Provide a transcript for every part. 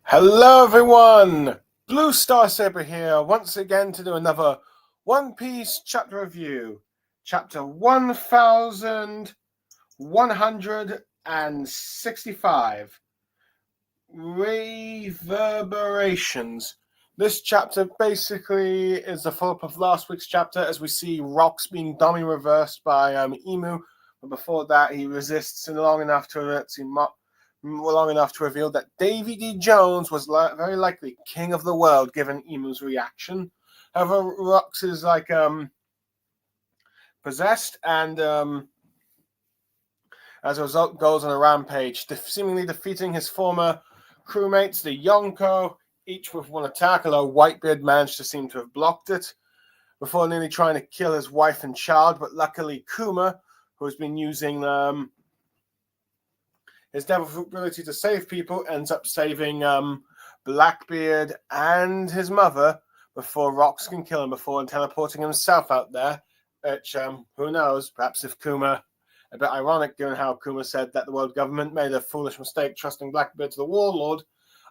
Hello everyone! Blue Star Saber here once again to do another One Piece chapter review. Chapter 1165. Reverberations. This chapter basically is the follow-up of last week's chapter as we see Rocks being dummy reversed by Imu. But before that he resists long enough to reveal that Davy D. Jones was very likely king of the world given Imu's reaction. However, Rocks is possessed and as a result goes on a rampage, seemingly defeating his former crewmates, the Yonko, each with one attack, although Whitebeard managed to seem to have blocked it before nearly trying to kill his wife and child, but luckily Kuma, who has been using his devil ability to save people, ends up saving Blackbeard and his mother before Rocks can kill him, before teleporting himself out there, which, who knows, perhaps if Kuma, a bit ironic given how Kuma said that the world government made a foolish mistake trusting Blackbeard to the warlord,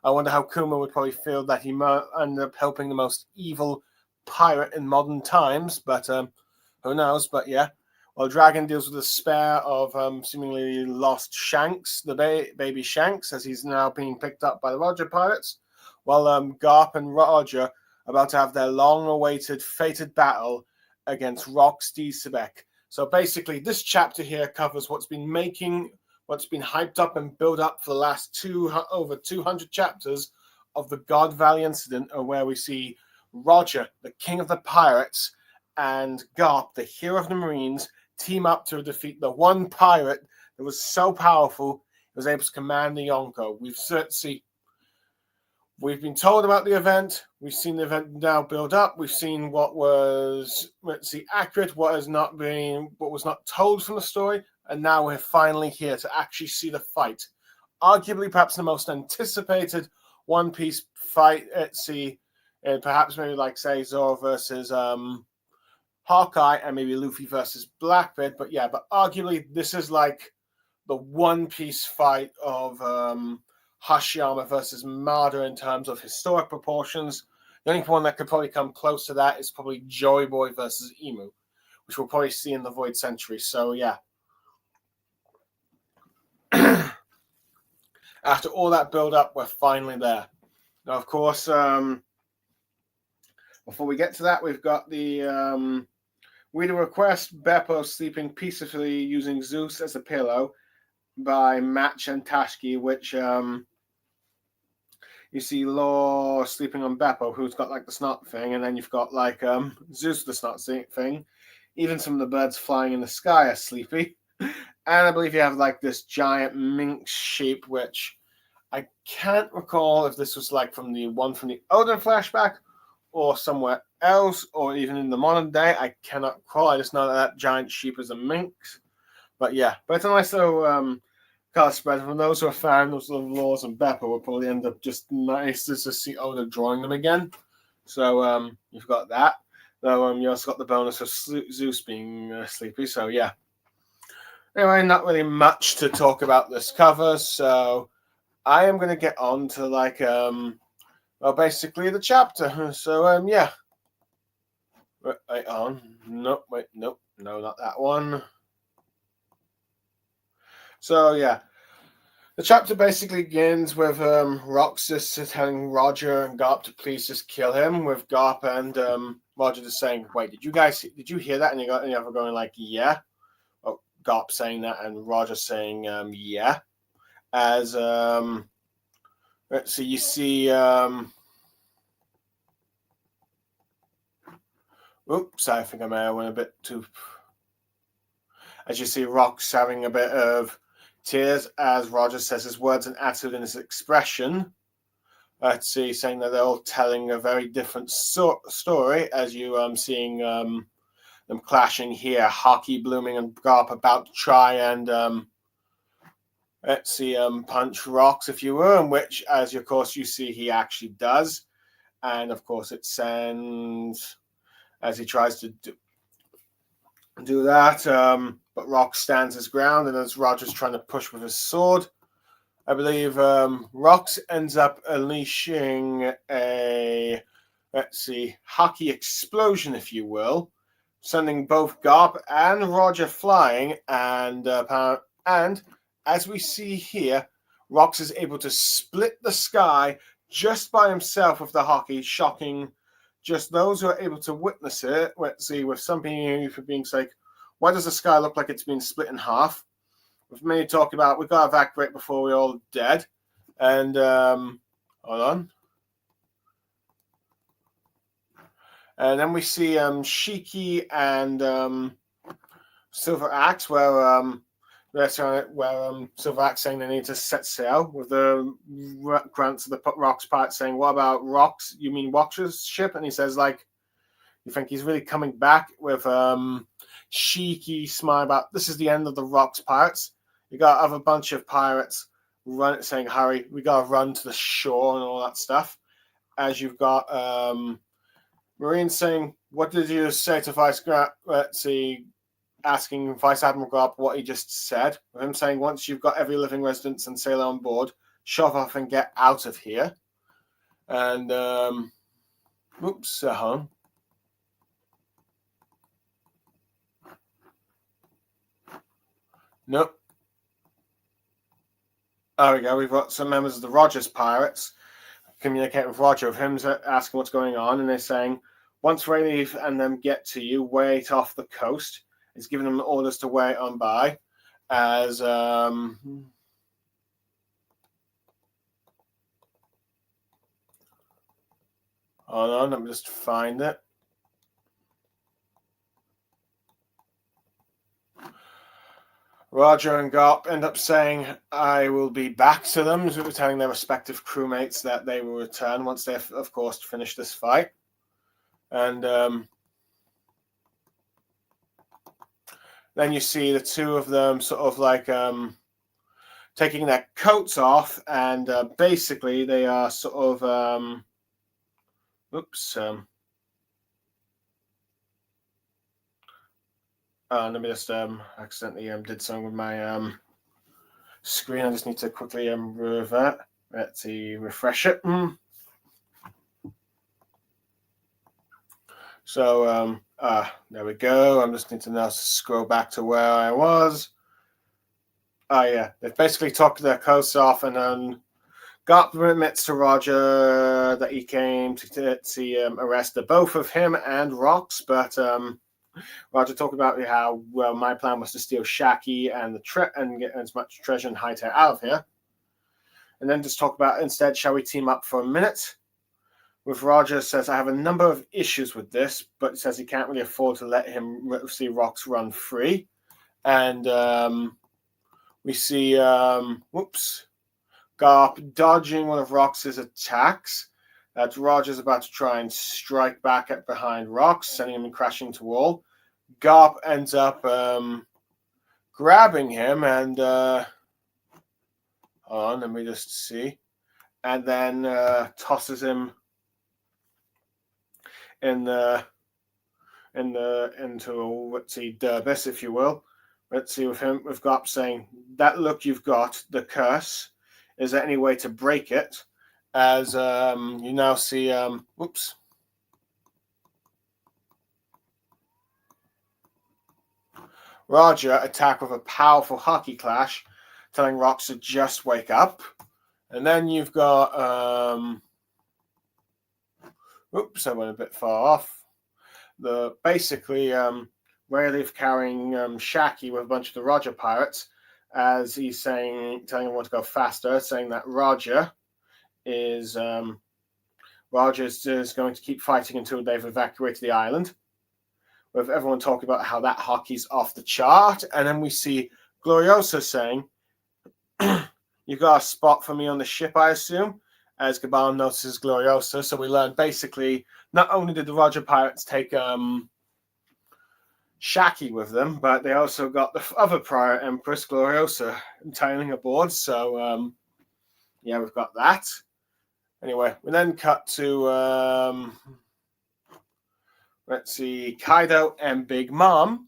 I wonder how Kuma would probably feel that he ended up helping the most evil pirate in modern times, but who knows, but yeah. While Dragon deals with the spare of seemingly lost Shanks, the baby Shanks, as he's now being picked up by the Roger pirates, while Garp and Roger are about to have their long-awaited, fated battle against Rocks D. Sebek. So basically, this chapter here covers what's been hyped up and built up for the last over 200 chapters of the God Valley incident, where we see Roger, the king of the pirates, and Garp, the hero of the Marines, team up to defeat the one pirate that was so powerful he was able to command the Yonko. We've been told about the event. We've seen the event now build up. We've seen what was accurate, what was not told from the story, and now we're finally here to actually see the fight. Arguably, perhaps the most anticipated One Piece fight at sea, and perhaps maybe like say Zoro versus Hawkeye and maybe Luffy versus Blackbeard, but arguably this is like the One Piece fight of Hashiyama versus Mada in terms of historic proportions. The only one that could probably come close to that is probably Joey Boy versus Emu, which we'll probably see in the Void Century. So yeah. After all that build-up, we're finally there. Now, of course, before we get to that, we've got the we request Beppo sleeping peacefully using Zeus as a pillow by Match and Tashki, which you see Law sleeping on Beppo, who's got like the snot thing, and then you've got like Zeus the snot thing. Even some of the birds flying in the sky are sleepy. And I believe you have like this giant minx sheep, which I can't recall if this was like from the Oden flashback or somewhere else, or even in the modern day. I cannot recall. I just know that giant sheep is a minx. But yeah, but it's a nice little color spread. For those who are fans of Laws and Beppo, will probably end up just nice to see Oda drawing them again. So you've got that. Though you also got the bonus of Zeus being sleepy. So yeah. Anyway, not really much to talk about this cover. So I am going to get on to like basically the chapter. So yeah. Wait on. Nope. Wait. Nope. No, not that one. So yeah, the chapter basically begins with Rocks just telling Roger and Garp to please just kill him. With Garp and Roger just saying, "Wait, did you hear that?" And you got any other going like, "Yeah." Well, Garp saying that and Roger saying, "Yeah." As let's see, you see. Oops, I think I may have went a bit too. As you see, Rocks having a bit of tears as Roger says his words and attitude in his expression. Let's see, saying that they're all telling a very different story as you seeing them clashing here. Haki blooming and Garp about to try and let's see punch Rocks, if you will, in which, as of course you see, he actually does, and of course it sends as he tries to do that. But Rocks stands his ground, and as Roger's trying to push with his sword, I believe Rox ends up unleashing a, let's see, hockey explosion, if you will, sending both Garp and Roger flying, and as we see here, Rox is able to split the sky just by himself with the hockey, shocking just those who are able to witness it. Let's see, with some people being like, why does the sky look like it's been split in half? With many talking about, we've got to evacuate before we're all dead. And, hold on. And then we see Shiki and Silver Axe, where Silver Axe saying they need to set sail, with the grants of the Rox part saying, what about Rox? You mean Rox's ship? And he says, like, you think he's really coming back, with Shiki smile about, this is the end of the Rox pirates. You got other bunch of pirates saying, hurry, we got to run to the shore and all that stuff. As you've got Marine saying, what did you say to Vice Grant? Let's see, asking Vice Admiral Garp what he just said. With him saying, once you've got every living resident and sailor on board, shove off and get out of here. And, oops, home. Nope. There we go. We've got some members of the Rogers Pirates communicate with Roger, with him asking what's going on, and they're saying, once Rayleigh and them get to you, wait off the coast. He's giving them orders to wait on by, as hold on, let me just find it. Roger and Garp end up saying, I will be back to them, telling their respective crewmates that they will return once they've, of course, finished this fight. And then you see the two of them sort of like taking their coats off, and basically they are sort of, let me just accidentally did something with my screen. I just need to quickly revert. Let's see, refresh it. So there we go. I'm just need to now scroll back to where I was. Yeah, they've basically talked their coats off, and then Garp admits to Roger that he came to see arrest both of him and Rox, but Roger talked about how, well, my plan was to steal Shaki and and get as much treasure and hightail out of here. And then just talk about, instead, shall we team up for a minute? With Roger says, I have a number of issues with this, but says he can't really afford to let him see Rox run free. And we see, Garp dodging one of Rox's attacks. That Roger's about to try and strike back at behind Rox, sending him crashing to wall. Garp ends up grabbing him and hold on, let me just see. And then tosses him into let's see, Derbis, if you will. Let's see, with Garp saying, that look you've got, the curse. Is there any way to break it? As you now see, Roger attack with a powerful hockey clash, telling Rox to just wake up. And then you've got, I went a bit far off. Basically, Rayleigh carrying Shaki with a bunch of the Roger pirates, as he's telling him what to go faster, saying that Roger is going to keep fighting until they've evacuated the island. With everyone talking about how that hockey's off the chart, and then we see Gloriosa saying, "You got a spot for me on the ship, I assume." As Gabon notices Gloriosa, so we learn basically not only did the Roger pirates take Shaki with them, but they also got the other prior Empress Gloriosa tailing aboard. So yeah, we've got that. Anyway, we then cut to let's see, Kaido and Big Mom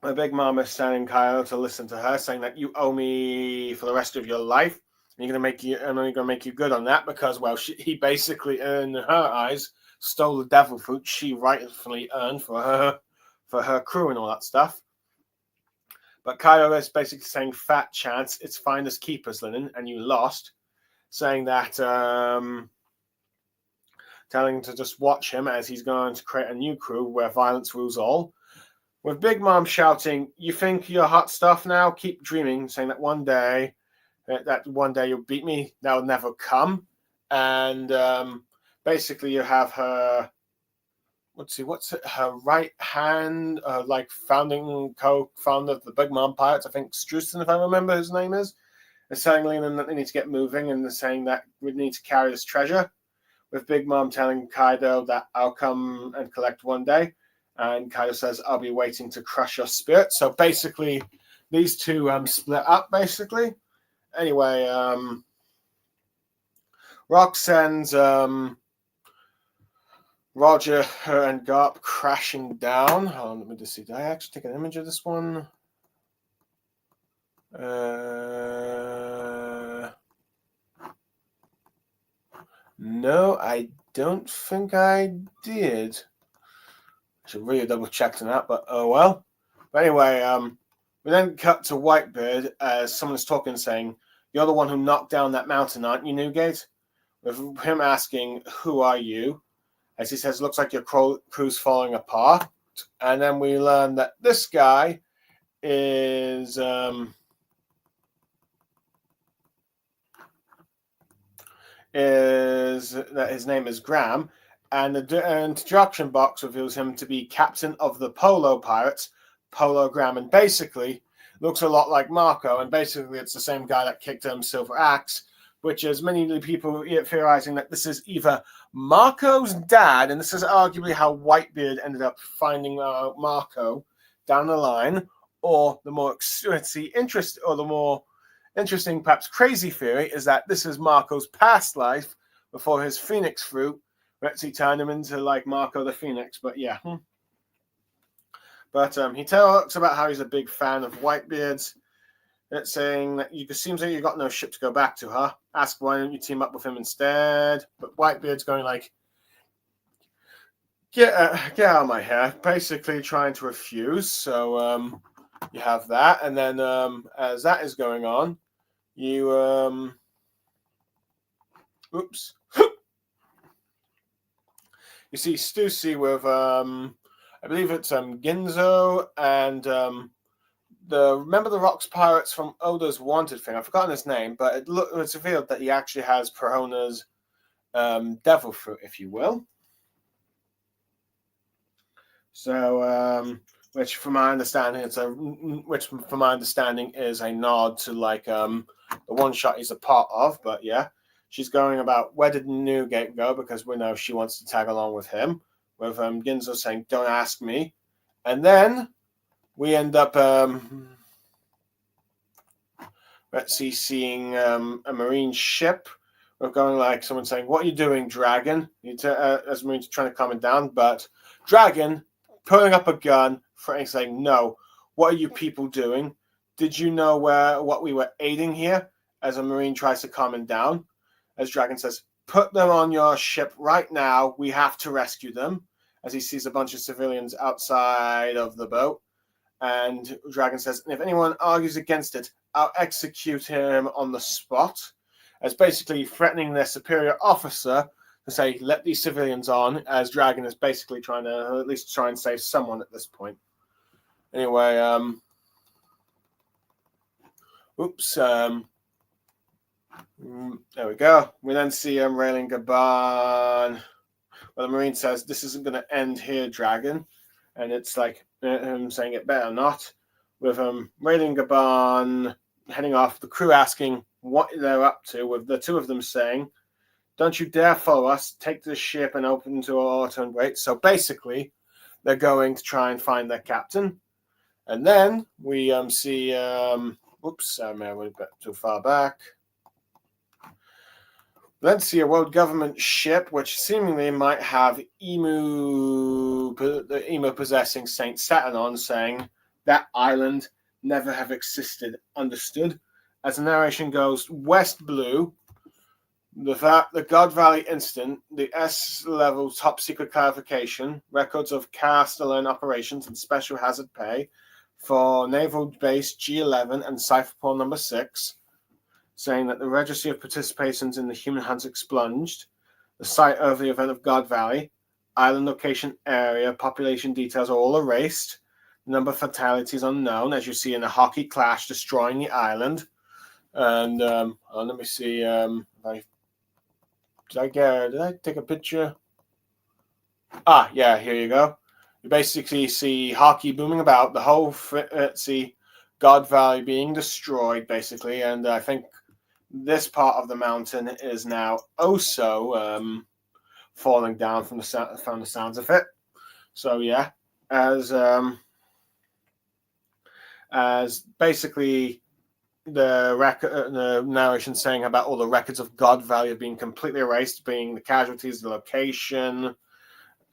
My big mom is telling Kyle to listen to her, saying that you owe me for the rest of your life. I'm only gonna make you good on that because, well, he basically, in her eyes, stole the devil fruit she rightfully earned for her crew and all that stuff. But Kyle is basically saying, "Fat chance, it's finders keepers, Linen, and you lost." Saying that, telling him to just watch him as he's going to create a new crew where violence rules all. With Big Mom shouting, "You think you're hot stuff now? Keep dreaming," saying that one day you'll beat me. That'll never come. And basically you have her, her right hand, like co-founder of the Big Mom Pirates, I think Streusen, if I remember his name is telling Lena that they need to get moving, and they're saying that we need to carry this treasure. With Big Mom telling Kaido that I'll come and collect one day. And Kaido says, "I'll be waiting to crush your spirit." So basically, these two split up, basically. Anyway, Rock sends Roger, her, and Garp crashing down. Hold on, let me just see. Did I actually take an image of this one? No, I don't think I did. I should really double check on that, but oh well. But anyway, we then cut to Whitebeard as someone is talking, saying, "You're the one who knocked down that mountain, aren't you, Newgate?" With him asking, "Who are you?" As he says, "Looks like your crew's falling apart." And then we learn that this guy is that his name is Graham, and the introduction box reveals him to be captain of the Polo Pirates, Polo Graham, and basically looks a lot like Marco, and basically it's the same guy that kicked him Silver Axe, which is many people theorizing that this is either Marco's dad, and this is arguably how Whitebeard ended up finding Marco down the line, or the more interesting, perhaps crazy theory is that this is Marco's past life before his Phoenix fruit actually turned him into like Marco the Phoenix. But yeah. But he talks about how he's a big fan of Whitebeard's. It's saying that seems like you've got no ship to go back to, huh? Ask why don't you team up with him instead. But Whitebeard's going like, get out of my hair, basically trying to refuse. So you have that, and then as that is going on, you you see Stussy with I believe it's Ginzo and remember the Rocks Pirates from Oda's Wanted thing. I've forgotten his name, but it's revealed that he actually has Perona's devil fruit, if you will. So which from my understanding is a nod to like the one shot he's a part of. But yeah, she's going about where did Newgate go, because we know she wants to tag along with him, with Ginzo saying don't ask me. And then we end up seeing a marine ship. We're going like someone saying, "What are you doing, Dragon?" As Marine's trying to calm it down, but Dragon pulling up a gun, saying, "No, what are you people doing? Did you know what we were aiding here?" As a Marine tries to calm him down, as Dragon says, "Put them on your ship right now. We have to rescue them." As he sees a bunch of civilians outside of the boat, and Dragon says, "And if anyone argues against it, I'll execute him on the spot," as basically threatening their superior officer to say, "Let these civilians on," as Dragon is basically trying to at least try and save someone at this point. Anyway, there we go. We then see Raylan Gabon. Well, the Marine says, "This isn't going to end here, Dragon." And it's like him saying it better not. With Raylan Gabon heading off, the crew asking what they're up to, with the two of them saying, "Don't you dare follow us. Take the ship and open to our auto and wait." So basically, they're going to try and find their captain. And then we see, I went a bit too far back. Then see a world government ship, which seemingly might have the Emu possessing Saint Saturn on, saying, that island never have existed. Understood? As the narration goes, West Blue, the God Valley incident, the S-level top secret clarification, records of cast-alone operations and special hazard pay for Naval Base G11 and Cypherport number 6, saying that the registry of participations in the human hunts expunged, the site of the event of God Valley, island location, area, population details are all erased, the number of fatalities unknown, as you see in a hockey clash destroying the island. And let me see. Did I take a picture? Yeah, here you go. You basically see hockey booming about, the whole God Valley being destroyed, basically. And I think this part of the mountain is now also falling down from the sounds of it. So yeah, as basically the narration saying about all the records of God Valley being completely erased, being the casualties, the location.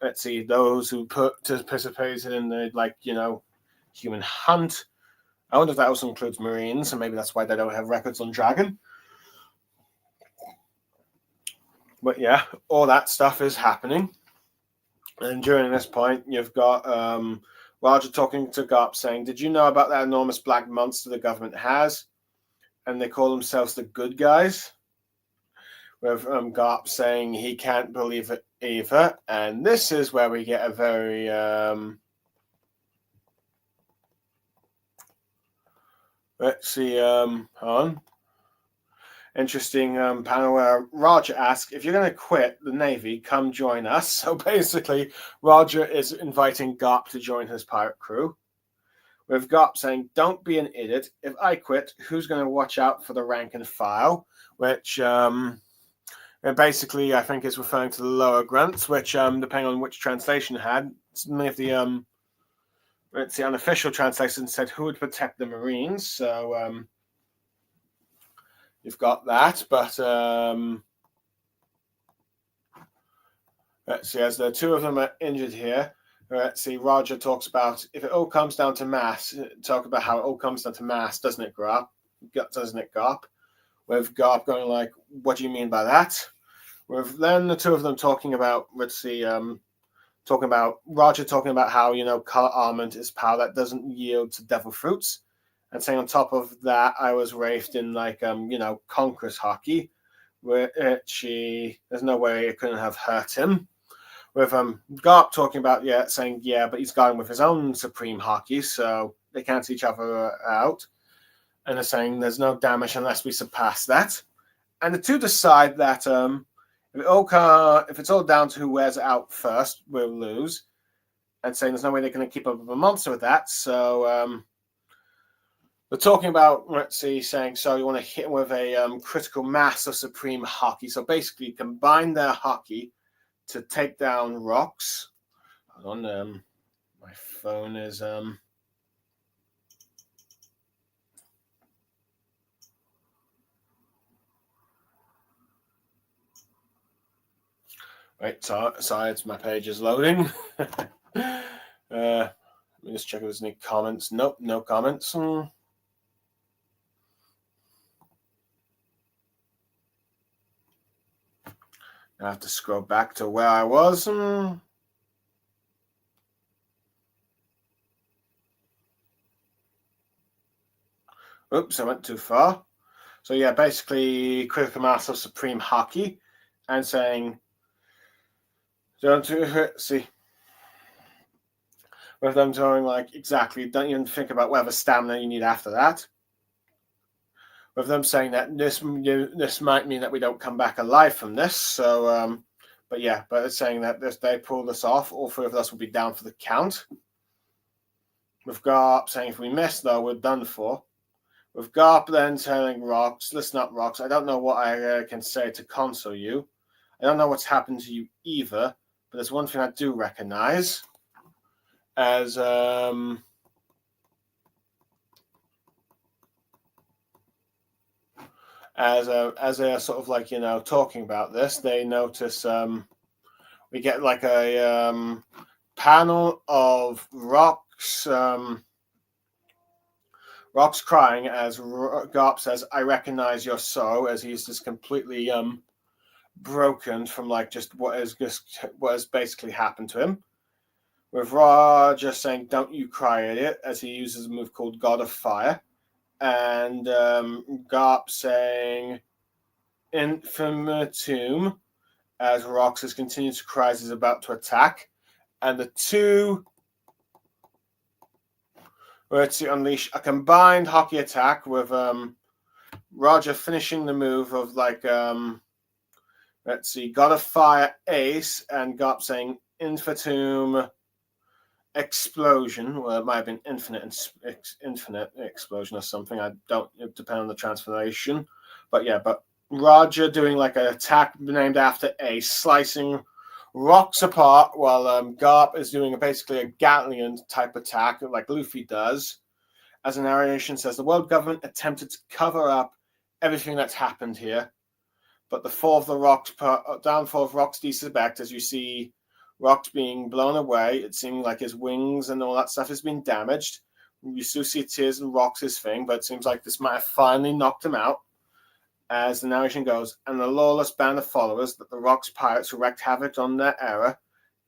Let's see, those who participated in the human hunt. I wonder if that also includes Marines, and maybe that's why they don't have records on Dragon. But yeah, all that stuff is happening. And during this point, you've got Roger talking to Garp saying, "Did you know about that enormous black monster the government has? And they call themselves the good guys." With Garp saying he can't believe it either. And this is where we get a very let's see, interesting panel where Roger asks, if you're going to quit the Navy, come join us. So basically, Roger is inviting Garp to join his pirate crew. With Garp saying, don't be an idiot. If I quit, who's going to watch out for the rank and file? Which basically I think is referring to the lower grunts, which depending on which translation it had, many of the let's see, unofficial translation said who would protect the Marines. So you've got that, but let's see, as the two of them are injured here, let's see, Roger talks about if it all comes down to mass, talk about how it all comes down to mass, doesn't it, Garp? Doesn't it, Garp? With Garp going like, what do you mean by that? With then the two of them talking about, let's see, talking about Roger talking about how, color armament is power that doesn't yield to devil fruits. And saying on top of that, I was raised in Conqueror's hockey, which there's no way it couldn't have hurt him. With Garp talking about, saying, but he's going with his own supreme hockey, so they cancel each other out. And they're saying there's no damage unless we surpass that. And the two decide that if it's all down to who wears it out first, we'll lose. And saying there's no way they're going to keep up with a monster with that. So they're talking about, let's see, saying, so you want to hit them with a critical mass of supreme hockey. So basically combine their hockey to take down rocks. Hold on, my phone is... Right, sorry, my page is loading. Let me just check if there's any comments. Nope, no comments. I have to scroll back to where I was. Oops, I went too far. So yeah, basically critical mass of supreme hockey and saying, don't see with them going like exactly, don't even think about whatever stamina you need after that. With them saying that this might mean that we don't come back alive from this. So but it's saying that they pull this off, all three of us will be down for the count. With Garp saying if we miss though, we're done for. With Garp then telling Rox, listen up, Rox, I don't know what I can say to console you. I don't know what's happened to you either, but there's one thing I do recognize as they're sort of like, talking about this, they notice we get like a panel of rocks Rock's crying as Garp says, "I recognize your sorrow," as he's just completely broken from like just what has basically happened to him. With Roger saying, "Don't you cry, idiot," as he uses a move called God of Fire, and Garp saying, "Infinitum," as Roxas continues to cry as he's about to attack, and the two were to unleash a combined hockey attack with Roger finishing the move of like let's see, God of Fire Ace, and Garp saying Infinitum Explosion. Well, it might have been Infinite Explosion or something. I don't, it depends on the translation. But yeah, but Roger doing like an attack named after Ace, slicing rocks apart, while Garp is doing basically a Gatlian type attack like Luffy does. As the narration says, the world government attempted to cover up everything that's happened here, but the downfall of Rock's Disrespect, as you see Rock's being blown away, it seems like his wings and all that stuff has been damaged. You still see tears in Rock's thing, but it seems like this might have finally knocked him out. As the narration goes, and the lawless band of followers that the Rock's pirates who wreaked havoc on their era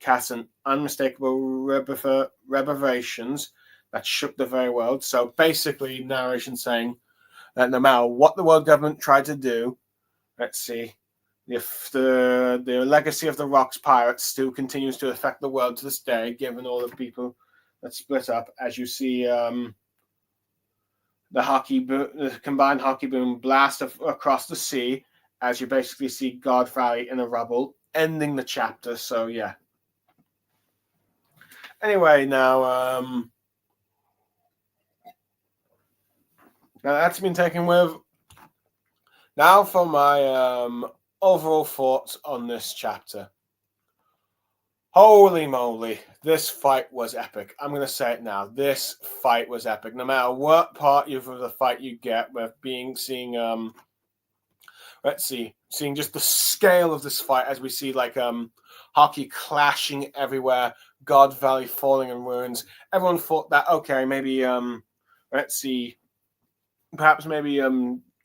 cast an unmistakable reverberations that shook the very world. So basically, narration saying that no matter what the world government tried to do, let's see, if the legacy of the Rock's pirates still continues to affect the world to this day, given all the people that split up, as you see the combined hockey boom blast across the sea, as you basically see God Valley in a rubble, ending the chapter. So yeah. Anyway, now that's been taken with. Now for my overall thoughts on this chapter. Holy moly, this fight was epic. I'm going to say it now. This fight was epic. No matter what part of the fight you get, with seeing just the scale of this fight, as we see like hockey clashing everywhere, God Valley falling in ruins. Everyone thought that, okay, maybe perhaps maybe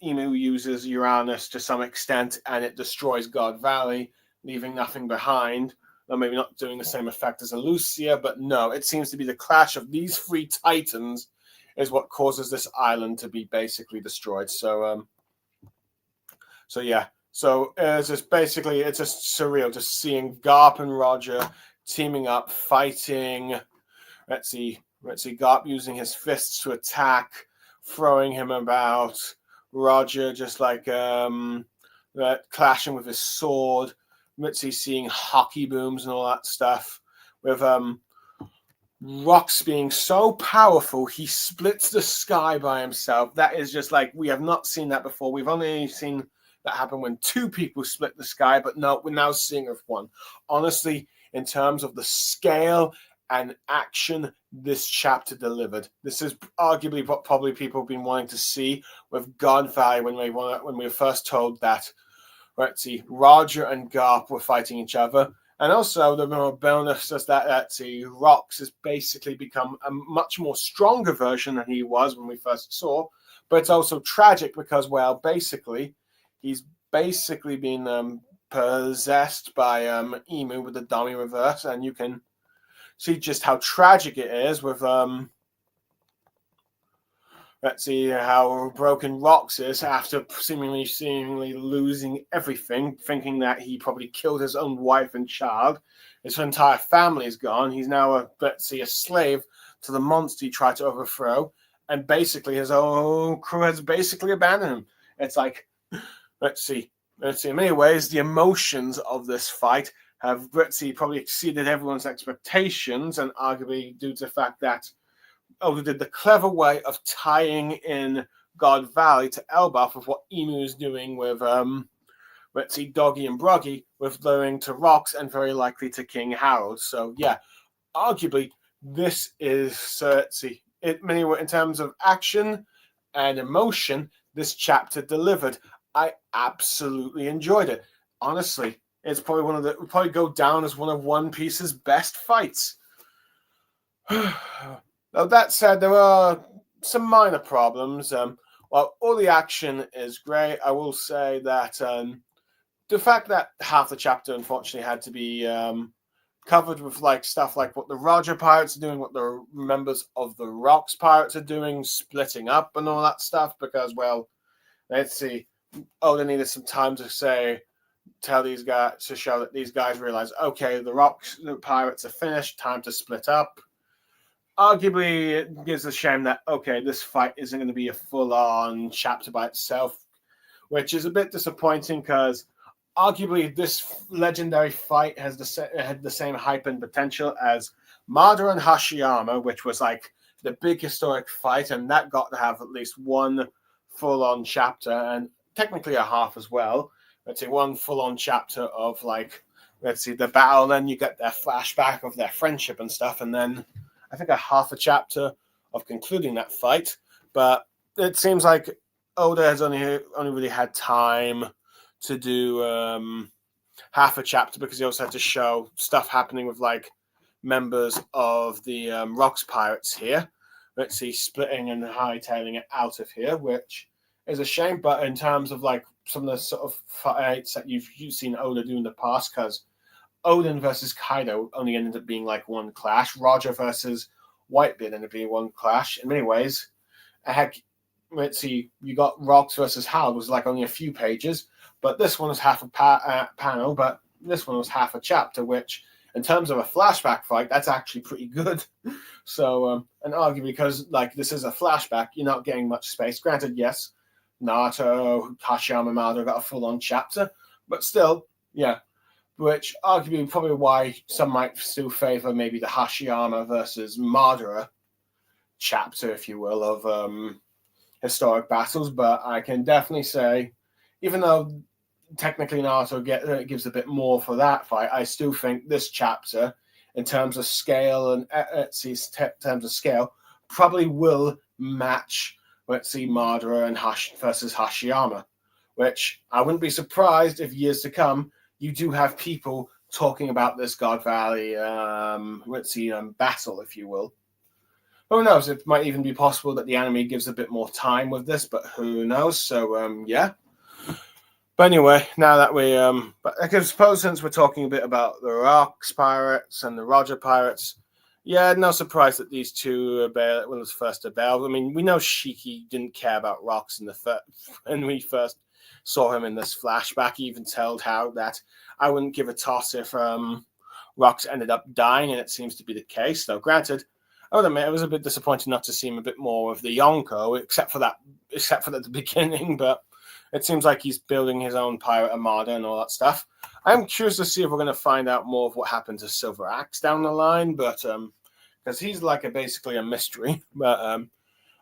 Emu uses Uranus to some extent and it destroys God Valley, leaving nothing behind. Or maybe not doing the same effect as Elucia, but no, it seems to be the clash of these three titans is what causes this island to be basically destroyed. So yeah. So it's just surreal just seeing Garp and Roger teaming up, fighting. Let's see, Garp using his fists to attack, throwing him about. Roger just like clashing with his sword. Mitzi seeing hockey booms and all that stuff, with Rox being so powerful he splits the sky by himself. That is just like, we have not seen that before. We've only seen that happen when two people split the sky, but no, we're now seeing it with one. Honestly, in terms of the scale and action this chapter delivered, this is arguably what probably people have been wanting to see with God Valley when we were first told that. Let's see, Roger and Garp were fighting each other. And also, the more bonus is that Rox has basically become a much more stronger version than he was when we first saw. But it's also tragic because, well, basically, he's basically been possessed by Emu with the dummy reverse. And you can see just how tragic it is with let's see how broken Rox is after seemingly losing everything, thinking that he probably killed his own wife and child. His entire family is gone. He's now a slave to the monster he tried to overthrow, and basically his own crew has basically abandoned him. It's like, let's see. In many ways, the emotions of this fight have probably exceeded everyone's expectations, and arguably due to the fact that Oda did the clever way of tying in God Valley to Elbaf with what Emu is doing with Doggy and Broggy, with going to Rox and very likely to King Harold. So yeah, arguably this is in terms of action and emotion, this chapter delivered. I absolutely enjoyed it. Honestly, it's probably probably go down as one of One Piece's best fights. Now, that said, there are some minor problems. While all the action is great, I will say that the fact that half the chapter unfortunately had to be covered with like stuff like what the Roger pirates are doing, what the members of the Rocks pirates are doing, splitting up and all that stuff, because, well, let's see, Oda needed some time to tell these guys, to show that these guys realize, okay, the pirates are finished, time to split up. Arguably, it gives a shame that, okay, this fight isn't going to be a full-on chapter by itself, which is a bit disappointing because arguably this legendary fight had the same hype and potential as Madara and Hashiyama, which was like the big historic fight, and that got to have at least one full-on chapter, and technically a half as well. Let's say one full-on chapter of like, let's see, the battle, then you get their flashback of their friendship and stuff, and then I think a half a chapter of concluding that fight. But it seems like Oda has only really had time to do half a chapter because he also had to show stuff happening with like members of the Rocks pirates here. Let's see, splitting and hightailing it out of here, which is a shame. But in terms of like some of the sort of fights that you've seen Oda do in the past, because Odin versus Kaido only ended up being like one clash. Roger versus Whitebeard ended up being one clash. In many ways, heck, let's see, you got Rocks versus Hal was like only a few pages, but this one was half a panel, but this one was half a chapter, which in terms of a flashback fight, that's actually pretty good. So, and arguably because like this is a flashback, you're not getting much space. Granted, yes, Naruto, Hashiyama, Madara got a full-on chapter, but still, yeah. Which arguably probably why some might still favor maybe the Hashiyama versus Madara chapter, if you will, of historic battles. But I can definitely say, even though technically Naruto gives a bit more for that fight, I still think this chapter, in terms of scale and terms of scale, probably will match, let's see, Madara and versus Hashiyama, which I wouldn't be surprised if years to come you do have people talking about this God Valley, battle, if you will. Who knows? It might even be possible that the anime gives a bit more time with this, but who knows? So, yeah. But anyway, now that but I suppose since we're talking a bit about the Rocks pirates and the Roger pirates, yeah, no surprise that these two when it was first about. I mean, we know Shiki didn't care about Rocks when we first saw him in this flashback. He even told how that I wouldn't give a toss if Rocks ended up dying, and it seems to be the case. Though, granted, I would admit it was a bit disappointing not to see him a bit more of the Yonko, except for at the beginning. But it seems like he's building his own pirate armada and all that stuff. I'm curious to see if we're going to find out more of what happened to Silver Axe down the line, but because he's like basically a mystery. But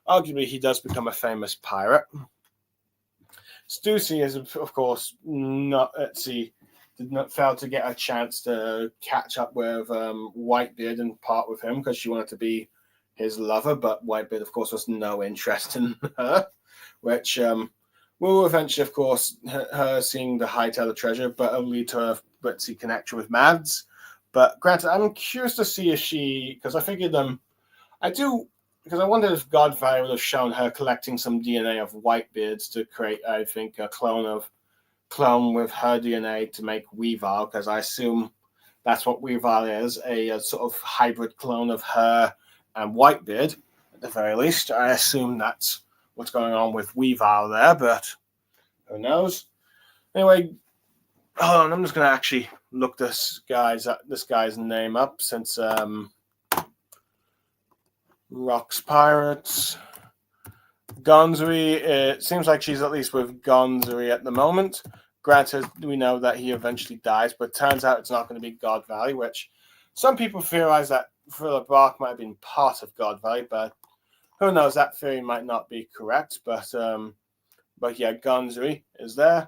arguably, he does become a famous pirate. Stussy is, of course, did not fail to get a chance to catch up with Whitebeard and part with him because she wanted to be his lover, but Whitebeard, of course, was no interest in her, which will eventually, of course, her seeing the hightail treasure, but it'll lead to her connection with Mads. But granted, I'm curious to see if because I figured because I wondered if God Valley would have shown her collecting some DNA of Whitebeard's to create, I think, a clone with her DNA to make Weavile, because I assume that's what Weavile is, a sort of hybrid clone of her and Whitebeard, at the very least. I assume that's what's going on with Weavile there, but who knows? Anyway, hold on, I'm just going to actually look this guy's name up, since Rocks Pirates. Gonzuri, it seems like she's at least with Gonzuri at the moment. Granted, we know that he eventually dies, but it turns out it's not going to be God Valley, which some people theorize that Thriller Bark might have been part of God Valley, but who knows, that theory might not be correct. But yeah, Gonzuri is there.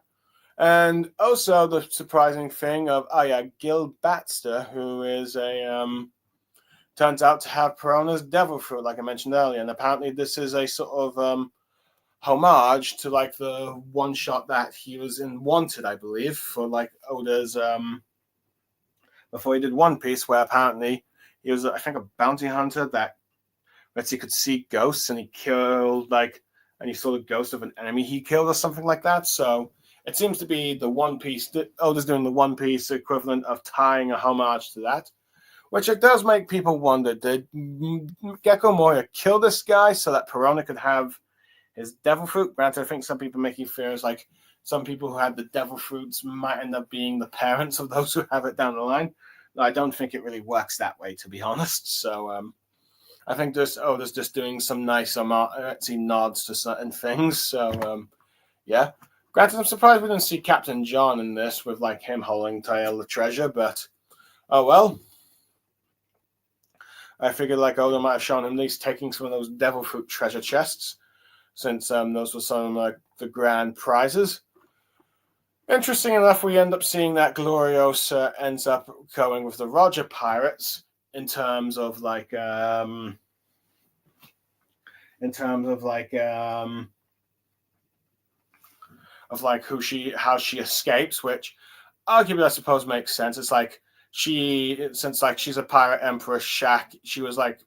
And also the surprising thing of, Gil Batster, who is turns out to have Perona's devil fruit, like I mentioned earlier. And apparently this is a sort of homage to like the one shot that he was in Wanted, I believe, for like Oda's before he did One Piece, where apparently he was, I think, a bounty hunter that he could see ghosts, and he killed and he saw the ghost of an enemy he killed or something like that. So it seems to be the One Piece. Oda's doing the One Piece equivalent of tying a homage to that, which it does make people wonder: did Gecko Moria kill this guy so that Perona could have his devil fruit? Granted, I think some people making fears like some people who had the devil fruits might end up being the parents of those who have it down the line. I don't think it really works that way, to be honest. So I think Oda's just doing some nice nods to certain things. So yeah. Granted, I'm surprised we didn't see Captain John in this with like him holding Tail the treasure, but oh well. I figured like Oda might have shown him at least taking some of those devil fruit treasure chests, since those were some of the grand prizes. Interesting enough, we end up seeing that Gloriosa ends up going with the Roger pirates in terms of how she escapes, which arguably I suppose makes sense. It's like since she's a pirate empress, she was like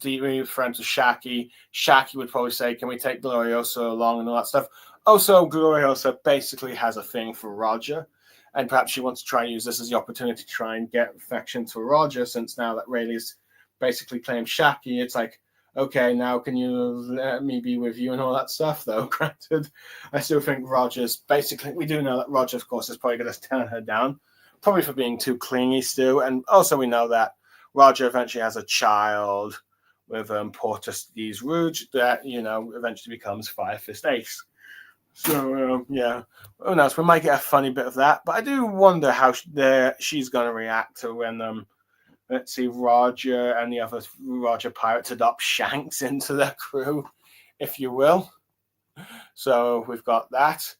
deeply friends with Shaki. Shaki would probably say, "Can we take Gloriosa along?" and all that stuff. Also, Gloriosa basically has a thing for Roger, and perhaps she wants to try and use this as the opportunity to try and get affection to Roger, since now that Rayleigh's basically claimed Shaki, it's like, okay, now can you let me be with you and all that stuff, though? Granted, I still think Roger's basically, we do know that Roger, of course, is probably going to turn her down, probably for being too clingy still, and also we know that Roger eventually has a child with Portestes Rouge that, eventually becomes Fire Fist Ace. So, yeah, who knows? We might get a funny bit of that, but I do wonder how she's going to react to when, let's see, Roger and the other Roger pirates adopt Shanks into their crew, if you will. So we've got that.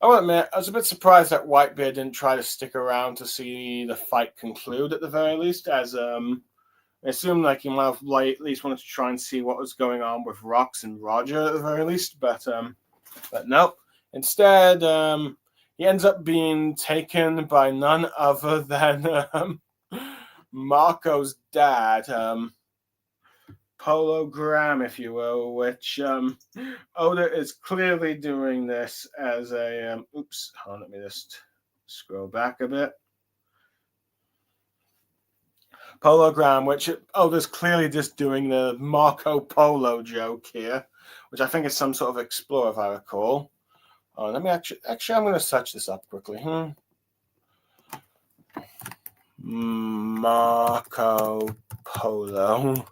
I will admit, I was a bit surprised that Whitebeard didn't try to stick around to see the fight conclude at the very least, as I assumed like he might have at least wanted to try and see what was going on with Rox and Roger at the very least, but nope. Instead, he ends up being taken by none other than Marco's dad, Polo Graham, if you will, which Oda is clearly doing this as a oops, hold on, let me just scroll back a bit. Polo Graham, which Oda's clearly just doing the Marco Polo joke here, which I think is some sort of explorer, if I recall. Oh, let me actually I'm going to search this up quickly. Marco Polo.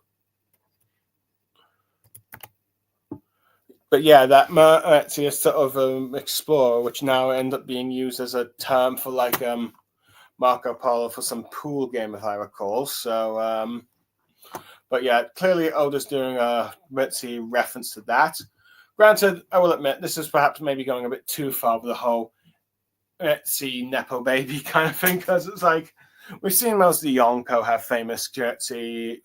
But yeah, that actually is sort of explorer, which now end up being used as a term for like Marco Polo for some pool game, if I recall. So, but yeah, clearly Oda's doing a reference to that. Granted, I will admit this is perhaps maybe going a bit too far with the whole Nepo baby kind of thing, because it's like we've seen most of the Yonko have famous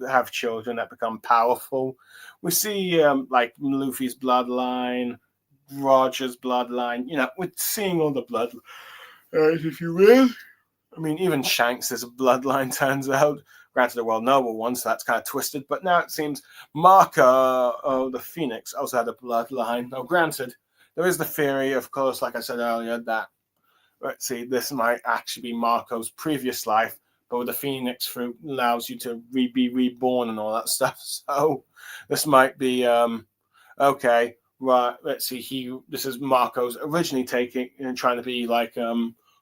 have children that become powerful. We see like Luffy's bloodline, Roger's bloodline. We're seeing all the blood, if you will. I mean, even Shanks is a bloodline, turns out. Granted, a well-noble one, so that's kind of twisted. But now it seems Marco, the Phoenix, also had a bloodline. Now, granted, there is the theory, of course, like I said earlier, that this might actually be Marco's previous life, but with the Phoenix fruit allows you to be reborn and all that stuff. So this might be okay. Right, let's see. This is Marco's originally taking and trying to be like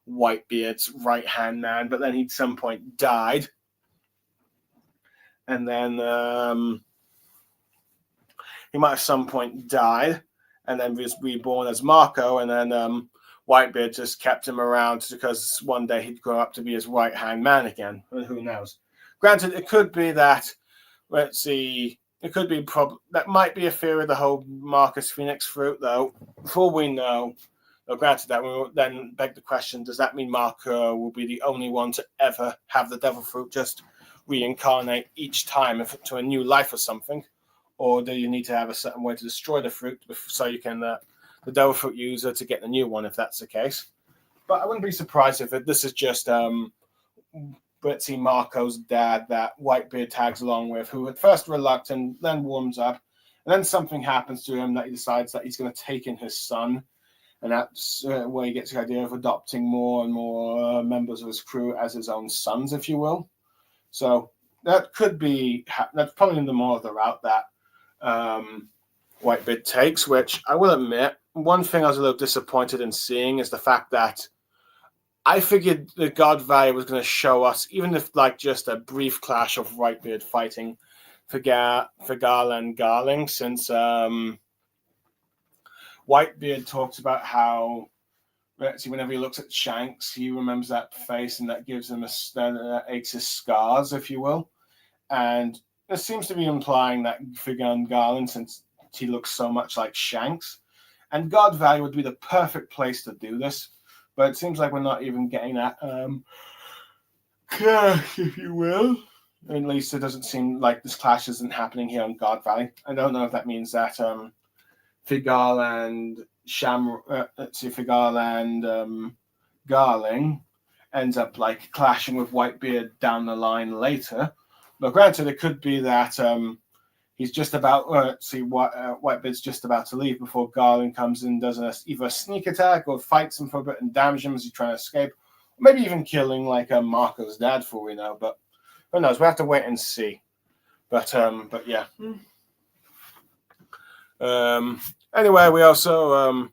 Whitebeard's right-hand man, but then he at some point died, and then he might have some point died, and then was reborn as Marco, and then Whitebeard just kept him around because one day he'd grow up to be his right-hand man again. Who knows? Granted, it could be that, let's see, it could be that might be a theory of the whole Marcus Phoenix fruit, though. Before we know, granted, that will then beg the question, does that mean Marco will be the only one to ever have the devil fruit just reincarnate each time to a new life or something? Or do you need to have a certain way to destroy the fruit so you can the devil fruit user to get the new one, if that's the case? But I wouldn't be surprised if this is just Britzy Marco's dad that Whitebeard tags along with, who at first reluctant, then warms up, and then something happens to him that he decides that he's going to take in his son, and that's where he gets the idea of adopting more and more members of his crew as his own sons, if you will. So that could be, that's probably the more of the route that Whitebeard takes, which I will admit, one thing I was a little disappointed in seeing is the fact that I figured the God Valley was going to show us, even if like just a brief clash of Whitebeard fighting Figala and Garling, since Whitebeard talks about how whenever he looks at Shanks, he remembers that face, and that gives him aches his scars, if you will. And it seems to be implying that Figala and Garling, since he looks so much like Shanks, and God Valley would be the perfect place to do this. But it seems like we're not even getting that clash, if you will. At least it doesn't seem like this clash isn't happening here on God Valley. I don't know if that means that Figala and Figala and Garling ends up like clashing with Whitebeard down the line later. But granted, it could be that he's just about Whitebeard's just about to leave before Garling comes in, does either a sneak attack or fights him for a bit and damages him as he's trying to escape, or maybe even killing like Marco's dad, for we know. But who knows? We have to wait and see. But yeah. Anyway, we also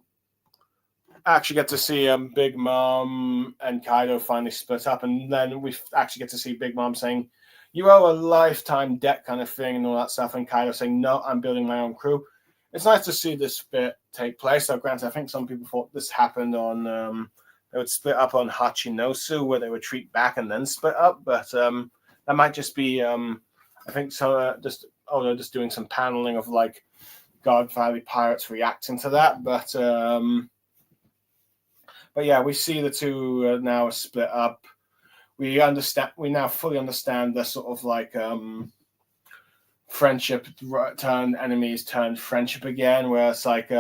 actually get to see Big Mom and Kaido finally split up, and then we actually get to see Big Mom saying, "You owe a lifetime debt," kind of thing, and all that stuff. And Kaido saying, "No, I'm building my own crew." It's nice to see this bit take place. So, granted, I think some people thought this happened on they would split up on Hachinosu, where they would retreat back and then split up. But that might just be, I think, so. Just doing some paneling of like God Valley pirates reacting to that. But yeah, we see the two now split up. We now fully understand the sort of like friendship turned enemies turned friendship again, where it's like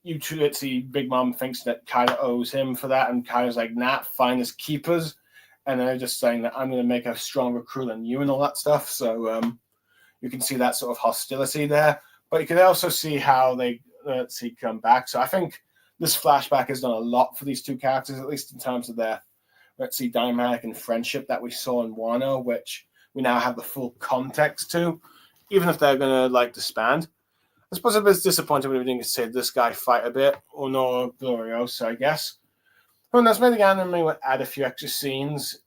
you two, let's see, Big Mom thinks that Kaido owes him for that, and Kaido's like, nah, fine as keepers, and they're just saying that I'm going to make a stronger crew than you and all that stuff. So you can see that sort of hostility there, but you can also see how they come back. So I think this flashback has done a lot for these two characters, at least in terms of their dynamic and friendship that we saw in Wano, which we now have the full context to, even if they're going to like disband. I suppose I'm a bit disappointed when we didn't see this guy fight a bit, or no Gloriosa, I guess. Who knows, maybe the anime would add a few extra scenes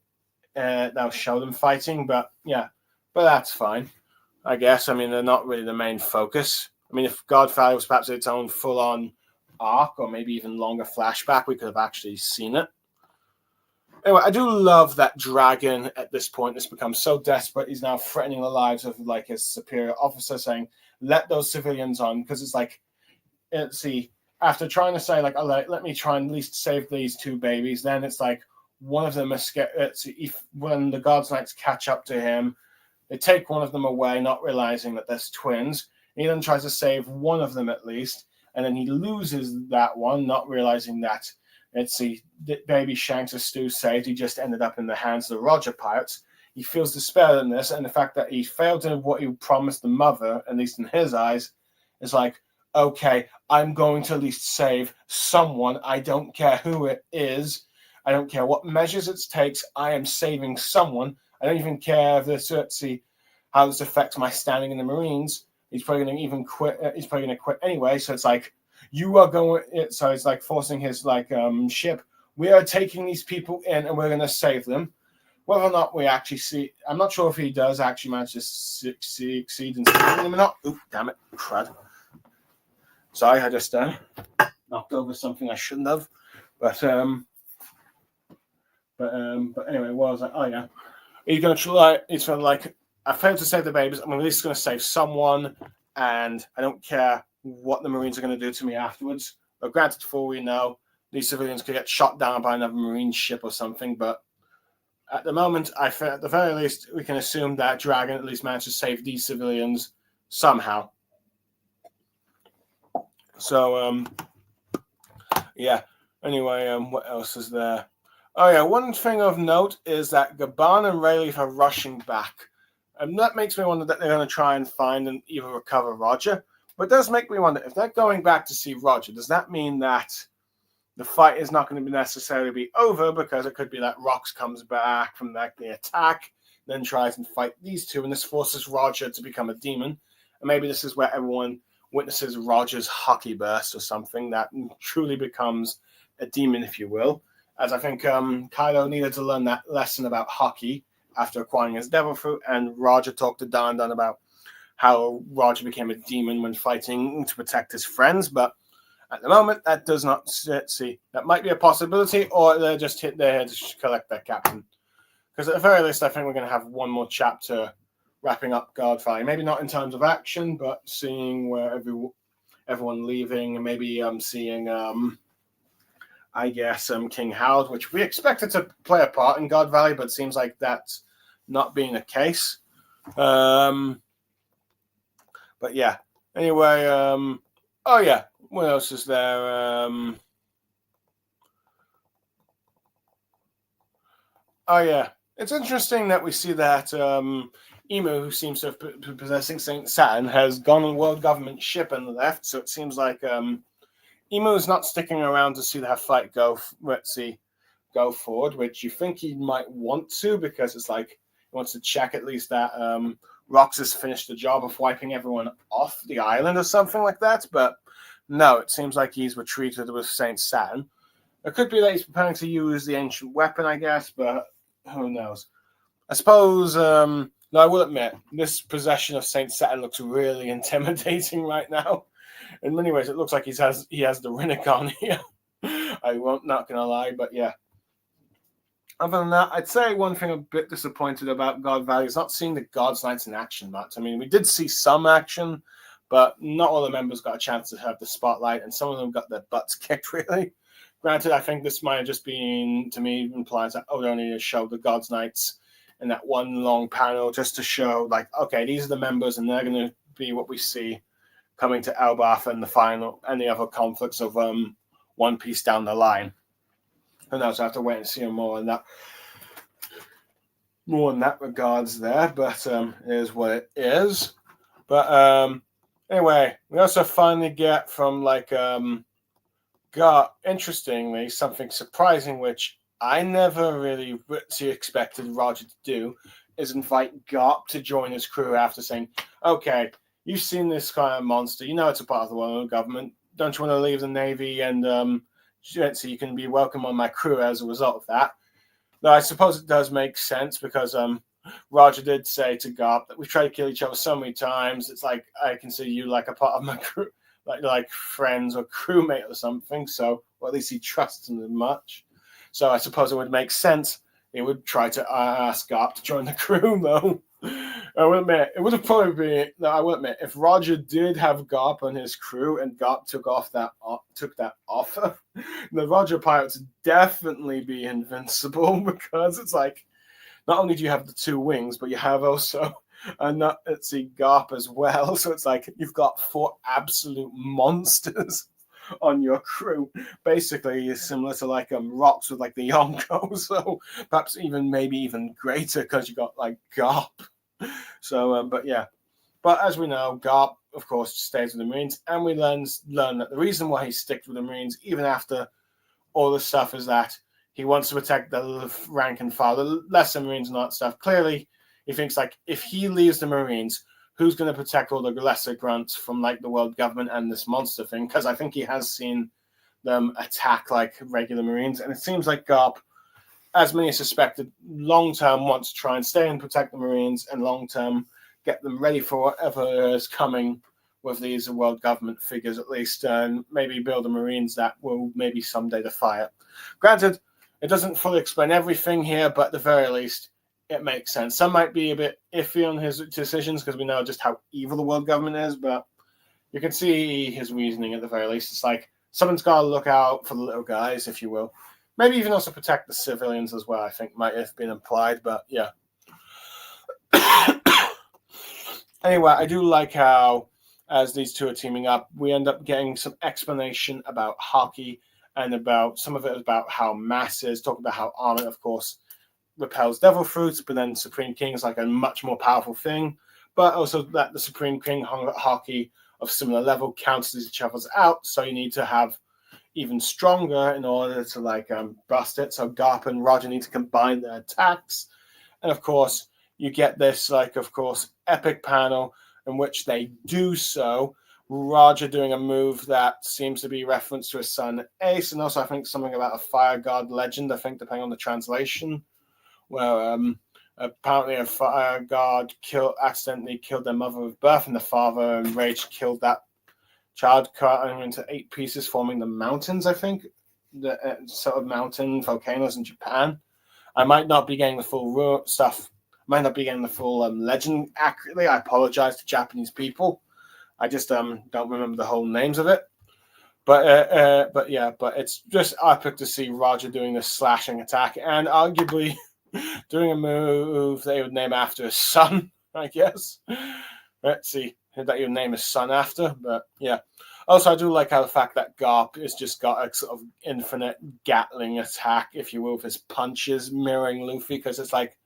that'll show them fighting, but yeah, but that's fine, I guess. I mean, they're not really the main focus. I mean, if God Valley was perhaps its own full-on arc, or maybe even longer flashback, we could have actually seen it. Anyway, I do love that Dragon at this point has become so desperate. He's now threatening the lives of like his superior officer, saying, "Let those civilians on," because it's like, let's see, after trying to say like, "Oh, let me try and at least save these two babies," then it's like one of them is when the God's Knights catch up to him, they take one of them away, not realizing that there's twins. He then tries to save one of them at least, and then he loses that one, not realizing that. Let's see, baby Shanks is still saved. He just ended up in the hands of the Roger pirates. He feels despair in this, and the fact that he failed to do what he promised the mother, at least in his eyes, is like, okay, I'm going to at least save someone. I don't care who it is. I don't care what measures it takes. I am saving someone. I don't even care if this, let's see, how this affects my standing in the Marines. He's probably going to even quit. He's probably going to quit anyway. So it's like, you are going. So it's like forcing his like ship. We are taking these people in, and we're going to save them. Whether or not we actually see, I'm not sure if he does actually manage to succeed in saving them or not. Oop, damn it, crud. Sorry, I just knocked over something I shouldn't have. But anyway, what was I? Oh yeah, he's going to try. It's sort of like, I failed to save the babies. I'm at least going to save someone, and I don't care what the Marines are going to do to me afterwards. But granted, before we know, these civilians could get shot down by another Marine ship or something. But at the moment, at the very least, we can assume that Dragon at least managed to save these civilians somehow. So, yeah. Anyway, what else is there? Oh yeah, one thing of note is that Gaban and Rayleigh are rushing back. And that makes me wonder that they're going to try and find and either recover Roger. But it does make me wonder, if they're going back to see Roger, does that mean that the fight is not going to necessarily be over, because it could be that Rox comes back from the attack, then tries and fight these two, and this forces Roger to become a demon. And maybe this is where everyone witnesses Roger's hockey burst or something that truly becomes a demon, if you will. As I think Kylo needed to learn that lesson about hockey after acquiring his devil fruit, and Roger talked to Don about how Roger became a demon when fighting to protect his friends, but at the moment, that does not see. That might be a possibility, or they just hit their head to collect their captain. Because at the very least, I think we're going to have one more chapter wrapping up Guardfire. Maybe not in terms of action, but seeing where everyone leaving, and maybe seeing, I guess, King Howard, which we expected to play a part in God Valley, but it seems like that's not being the case. But yeah. Anyway, oh yeah. What else is there? Oh yeah, it's interesting that we see that Emu, who seems to be possessing Saint Saturn, has gone on world government ship and left. So it seems like Emu is not sticking around to see that fight go forward, which you think he might want to, because it's like he wants to check at least that Rox has finished the job of wiping everyone off the island or something like that. But no, it seems like he's retreated with Saint Saturn. It could be that he's preparing to use the ancient weapon, I guess, but who knows? I suppose, no, I will admit, this possession of Saint Saturn looks really intimidating right now. In many ways, it looks like he has the Rinnegan here. I'm not going to lie, but yeah. Other than that, I'd say one thing I'm a bit disappointed about God Valley is not seeing the God's Knights in action much. I mean, we did see some action, but not all the members got a chance to have the spotlight, and some of them got their butts kicked, really. Granted, I think this might have just been, to me, implies that, they only need to show the God's Knights in that one long panel just to show, like, okay, these are the members, and they're going to be what we see coming to Elbaf and the final, and the other conflicts of One Piece down the line. Who knows? I have to wait and see more on that. More in that regards there, but it is what it is. But anyway, we also finally get from interestingly, something surprising, which I never really expected Roger to do, is invite Garp to join his crew after saying, okay, you've seen this kind of monster, you know it's a part of the world government, don't you want to leave the Navy and so you can be welcome on my crew as a result of that? Though I suppose it does make sense, because Roger did say to Garp that we've tried to kill each other so many times, it's like I consider you like a part of my crew, like friends or crewmate or something. So, or at least he trusts them much. So I suppose it would make sense he would try to ask Garp to join the crew, though. I will admit, it would have probably been. No, I will admit, if Roger did have Garp on his crew and Garp took that offer, the Roger pirates would definitely be invincible, because it's like, not only do you have the two wings, but you have also Garp as well. So it's like you've got 4 absolute monsters on your crew. Basically, it's similar to Rox with the Yonko. So perhaps maybe even greater, because you got Garp. So, but yeah. But as we know, Garp, of course, stays with the Marines, and we learn that the reason why he sticks with the Marines, even after all this stuff, is that he wants to protect the rank and file, the lesser Marines and all that stuff. Clearly, he thinks if he leaves the Marines, who's going to protect all the lesser grunts from the world government and this monster thing? Because I think he has seen them attack regular Marines, and it seems like Garp, as many suspected, long term wants to try and stay and protect the Marines, and long term get them ready for whatever is coming with these world government figures, at least, and maybe build the Marines that will maybe someday defy it. Granted, it doesn't fully explain everything here, but at the very least, it makes sense. Some might be a bit iffy on his decisions, because we know just how evil the world government is, but you can see his reasoning at the very least. It's like someone's got to look out for the little guys, if you will. Maybe even also protect the civilians as well, I think might have been implied, but yeah. Anyway, I do like how, as these two are teaming up, we end up getting some explanation about hockey and about some of it about how mass is, talking about how armor, of course, repels devil fruits, but then Supreme King is like a much more powerful thing, but also that the Supreme King hierarchy of similar level cancels each other's out, so you need to have even stronger in order to like bust it. So Garp and Roger need to combine their attacks, and of course you get this like of course epic panel in which they do so. Roger doing a move that seems to be reference to his son Ace, and also I think something about a fire god legend, I think, depending on the translation, where apparently a fire god accidentally killed their mother with birth, and the father in rage killed that child, cut him into 8 pieces, forming the mountains, I think, the sort of mountain volcanoes in Japan. I might not be getting the full stuff, might not be getting the full legend accurately. I apologize to Japanese people. I just don't remember the whole names of it. But yeah, but it's just epic to see Roger doing this slashing attack and arguably doing a move they would name after his son, I guess. Let's see, that you name his son after, but yeah. Also, I do like how the fact that Garp has just got a sort of infinite Gatling attack, if you will, with his punches mirroring Luffy, because it's like,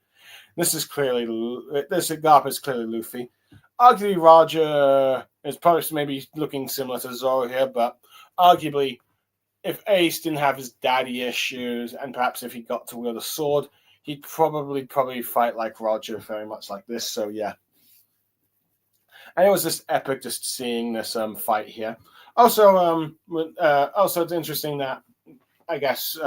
this Garp is clearly Luffy. Arguably, Roger is probably maybe looking similar to Zoro here, but arguably, if Ace didn't have his daddy issues, and perhaps if he got to wield a sword, he'd probably fight like Roger, very much like this. So yeah, and it was just epic just seeing this fight here. Also, also it's interesting that I guess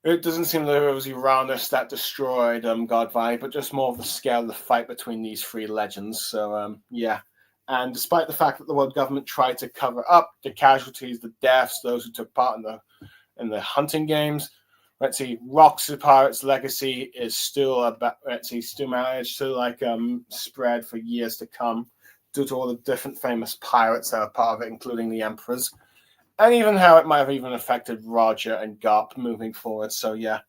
it doesn't seem that it was Uranus that destroyed God Valley, but just more of the scale of the fight between these 3 legends. So yeah. And despite the fact that the world government tried to cover up the casualties, the deaths, those who took part in the hunting games, let's see, Rocks Pirates legacy is still still managed to like spread for years to come due to all the different famous pirates that are part of it, including the emperors, and even how it might have even affected Roger and Garp moving forward. So yeah,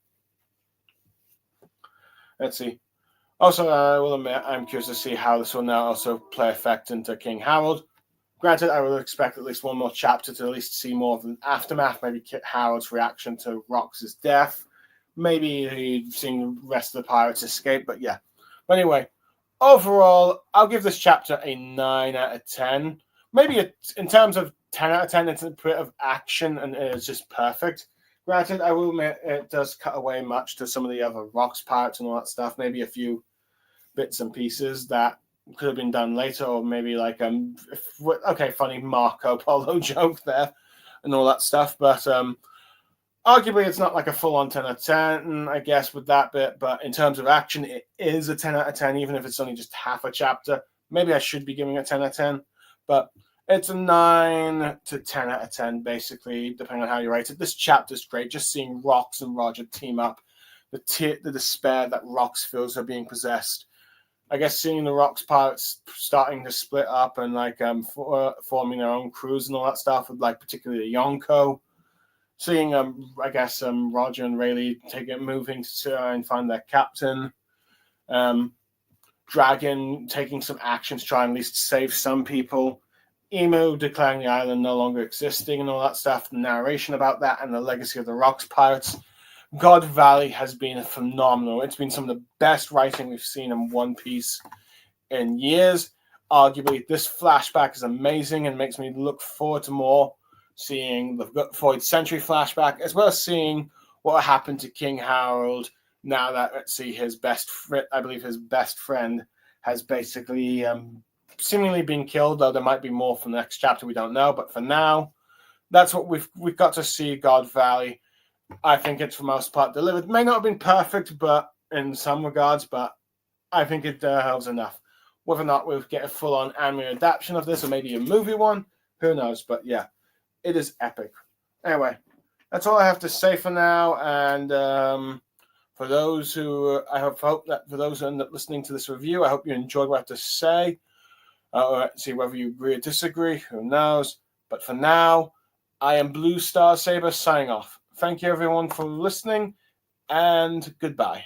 let's see. Also, I will admit, I'm curious to see how this will now also play effect into King Harold. Granted, I would expect at least one more chapter to at least see more of an aftermath, maybe Kit Harold's reaction to Rox's death, maybe seeing the rest of the pirates escape, but yeah. But anyway, overall, I'll give this chapter a 9 out of 10. Maybe in terms of 10 out of 10, it's a bit of action and it's just perfect. Granted, I will admit it does cut away much to some of the other Rocks pirates and all that stuff, maybe a few bits and pieces that could have been done later, or maybe like okay, funny Marco Polo joke there and all that stuff, but arguably it's not like a full-on 10 out of 10, I guess, with that bit, but in terms of action, it is a 10 out of 10, even if it's only just half a chapter. Maybe I should be giving it a 10 out of 10, but it's a 9 to 10 out of 10, basically, depending on how you rate it. This chapter's great, just seeing Rocks and Roger team up, the despair that Rocks feels are being possessed. I guess seeing the Rocks pirates starting to split up and like forming their own crews and all that stuff, with like particularly Yonko. Seeing I guess Roger and Rayleigh moving to try and find their captain. Dragon taking some action to try and at least save some people. Emu declaring the island no longer existing and all that stuff. The narration about that and the legacy of the Rocks pirates. God Valley has been phenomenal. It's been some of the best writing we've seen in One Piece in years. Arguably, this flashback is amazing and makes me look forward to more, seeing the Void Century flashback, as well as seeing what happened to King Harold now that, let's see, his best friend has basically seemingly been killed, though there might be more from the next chapter, we don't know. But for now, that's what we've got to see God Valley. I think it's for most part delivered. May not have been perfect, but in some regards, but I think it helps enough. Whether or not we'll get a full-on anime adaptation of this, or maybe a movie one, who knows? But yeah, it is epic. Anyway, that's all I have to say for now. And for those who, I hope that for those who end up listening to this review, I hope you enjoyed what I have to say. See whether you agree or disagree, who knows? But for now, I am Blue Star Saber signing off. Thank you everyone for listening, and goodbye.